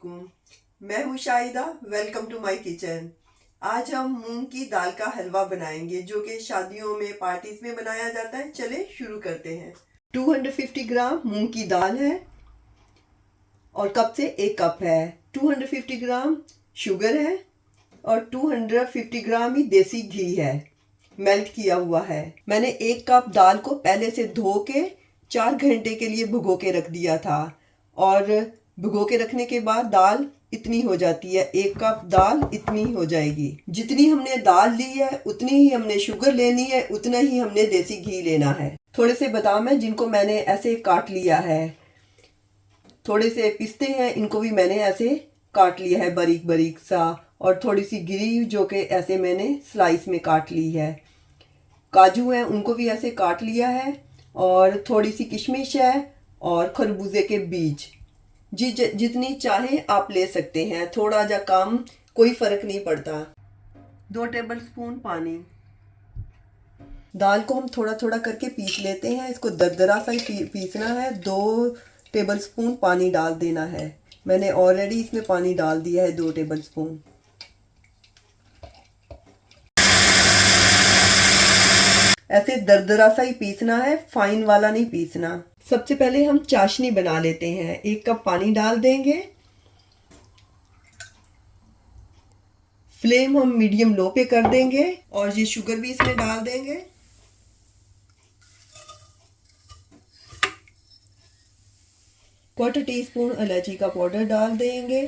वालेकुम। मैं हूँ Shahida. Welcome to my kitchen. आज हम मूंग की दाल का हलवा बनाएंगे जो कि शादियों में पार्टीज में बनाया जाता है। चले शुरू करते हैं। 250 ग्राम मूंग की दाल है और कप से 1 कप है। 250 ग्राम शुगर है और 250 ग्राम ही देसी घी है, मेल्ट किया हुआ है। मैंने 1 कप दाल को पहले से धो के 4 घंटे के लिए भिगो के रख दिया था और भिगो के रखने के बाद दाल इतनी हो जाती है। 1 कप दाल इतनी हो जाएगी। जितनी हमने दाल ली है उतनी ही हमने शुगर लेनी है, उतना ही हमने देसी घी लेना है। थोड़े से बादाम है जिनको मैंने ऐसे काट लिया है। थोड़े से पिस्ते हैं, इनको भी मैंने ऐसे काट लिया है बारीक बारीक सा। और थोड़ी सी गिरी जो कि ऐसे मैंने स्लाइस में काट ली है। काजू हैं, उनको भी ऐसे काट लिया है। और थोड़ी सी किशमिश है और खरबूजे के बीज जितनी चाहे आप ले सकते हैं, थोड़ा या कम कोई फर्क नहीं पड़ता। 2 टेबलस्पून पानी। दाल को हम थोड़ा थोड़ा करके पीस लेते हैं। इसको दरदरा सा ही पीसना है। 2 टेबलस्पून पानी डाल देना है। मैंने ऑलरेडी इसमें पानी डाल दिया है 2 टेबलस्पून। ऐसे दरदरा सा ही पीसना है, फाइन वाला नहीं पीसना। सबसे पहले हम चाशनी बना लेते हैं। 1 कप पानी डाल देंगे। फ्लेम हम मीडियम लो पे कर देंगे और ये शुगर भी इसमें डाल देंगे। क्वार्टर टीस्पून इलायची का पाउडर डाल देंगे।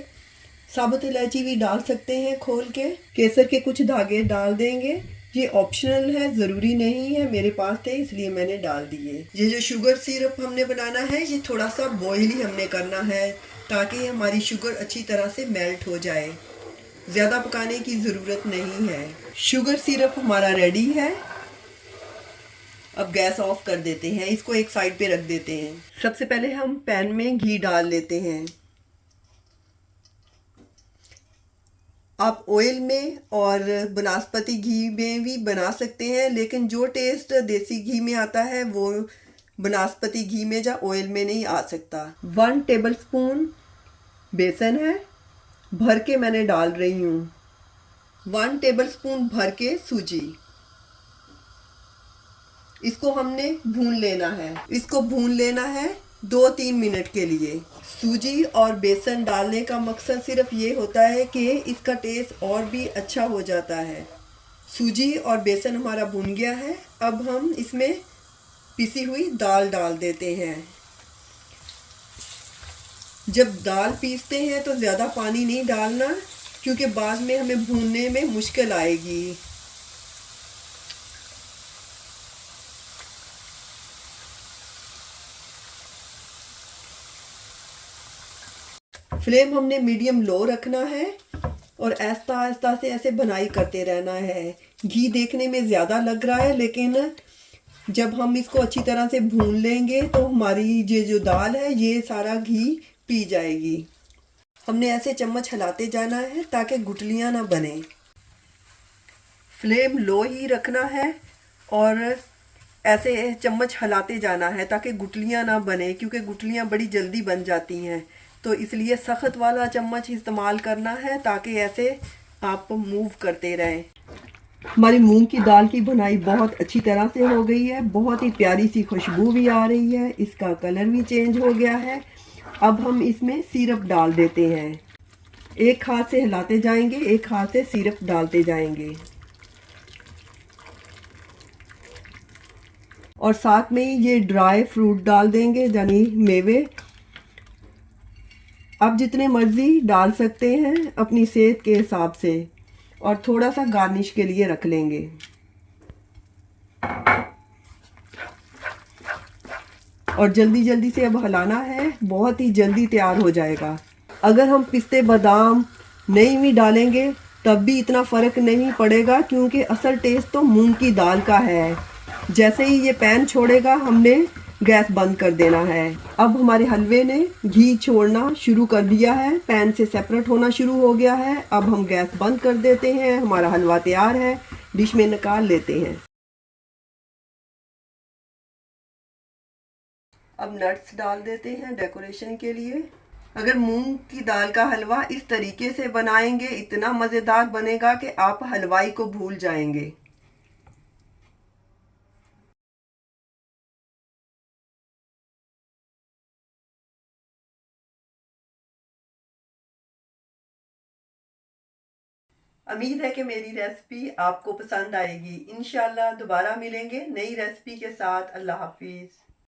साबुत इलायची भी डाल सकते हैं खोल के। केसर के कुछ धागे डाल देंगे। ये ऑप्शनल है, ज़रूरी नहीं है, मेरे पास थे इसलिए मैंने डाल दिए। ये जो शुगर सिरप हमने बनाना है ये थोड़ा सा बॉयल ही हमने करना है ताकि हमारी शुगर अच्छी तरह से मेल्ट हो जाए। ज़्यादा पकाने की ज़रूरत नहीं है। शुगर सिरप हमारा रेडी है। अब गैस ऑफ कर देते हैं, इसको एक साइड पे रख देते हैं। सबसे पहले हम पैन में घी डाल लेते हैं। आप ऑयल में और बनास्पति घी में भी बना सकते हैं, लेकिन जो टेस्ट देसी घी में आता है वो बनास्पति घी में या ऑयल में नहीं आ सकता। 1 टेबलस्पून बेसन है, भर के मैंने डाल रही हूँ। 1 टेबलस्पून भर के सूजी। इसको हमने भून लेना है। इसको भून लेना है 2-3 मिनट के लिए। सूजी और बेसन डालने का मकसद सिर्फ ये होता है कि इसका टेस्ट और भी अच्छा हो जाता है। सूजी और बेसन हमारा भून गया है। अब हम इसमें पिसी हुई दाल डाल देते हैं। जब दाल पीसते हैं तो ज़्यादा पानी नहीं डालना क्योंकि बाद में हमें भूनने में मुश्किल आएगी। फ्लेम हमने मीडियम लो रखना है और आहिस्ता आहिस्ता से ऐसे बनाई करते रहना है। घी देखने में ज़्यादा लग रहा है लेकिन जब हम इसको अच्छी तरह से भून लेंगे तो हमारी ये जो दाल है ये सारा घी पी जाएगी। हमने ऐसे चम्मच हिलाते जाना है ताकि गुठलियाँ ना बने। फ्लेम लो ही रखना है और ऐसे चम्मच हिलाते जाना है ताकि गुठलियाँ ना बने, क्योंकि गुठलियाँ बड़ी जल्दी बन जाती हैं। तो इसलिए सख्त वाला चम्मच इस्तेमाल करना है ताकि ऐसे आप मूव करते रहें। हमारी मूंग की दाल की बुनाई बहुत अच्छी तरह से हो गई है। बहुत ही प्यारी सी खुशबू भी आ रही है। इसका कलर भी चेंज हो गया है। अब हम इसमें सिरप डाल देते हैं। एक हाथ से हिलाते जाएंगे, एक हाथ से सिरप डालते जाएंगे और साथ में ये ड्राई फ्रूट डाल देंगे, यानी मेवे। आप जितने मर्ज़ी डाल सकते हैं अपनी सेहत के हिसाब से और थोड़ा सा गार्निश के लिए रख लेंगे। और जल्दी जल्दी से अब हिलाना है, बहुत ही जल्दी तैयार हो जाएगा। अगर हम पिस्ते बादाम नहीं भी डालेंगे तब भी इतना फ़र्क नहीं पड़ेगा क्योंकि असल टेस्ट तो मूंग की दाल का है। जैसे ही ये पैन छोड़ेगा हमने गैस बंद कर देना है। अब हमारे हलवे ने घी छोड़ना शुरू कर दिया है, पैन से सेपरेट होना शुरू हो गया है। अब हम गैस बंद कर देते हैं। हमारा हलवा तैयार है, डिश में निकाल लेते हैं। अब नट्स डाल देते हैं डेकोरेशन के लिए। अगर मूंग की दाल का हलवा इस तरीके से बनाएंगे इतना मज़ेदार बनेगा कि आप हलवाई को भूल जाएंगे। उम्मीद है कि मेरी रेसिपी आपको पसंद आएगी। इंशाल्लाह दोबारा मिलेंगे नई रेसिपी के साथ। अल्लाह हाफिज़।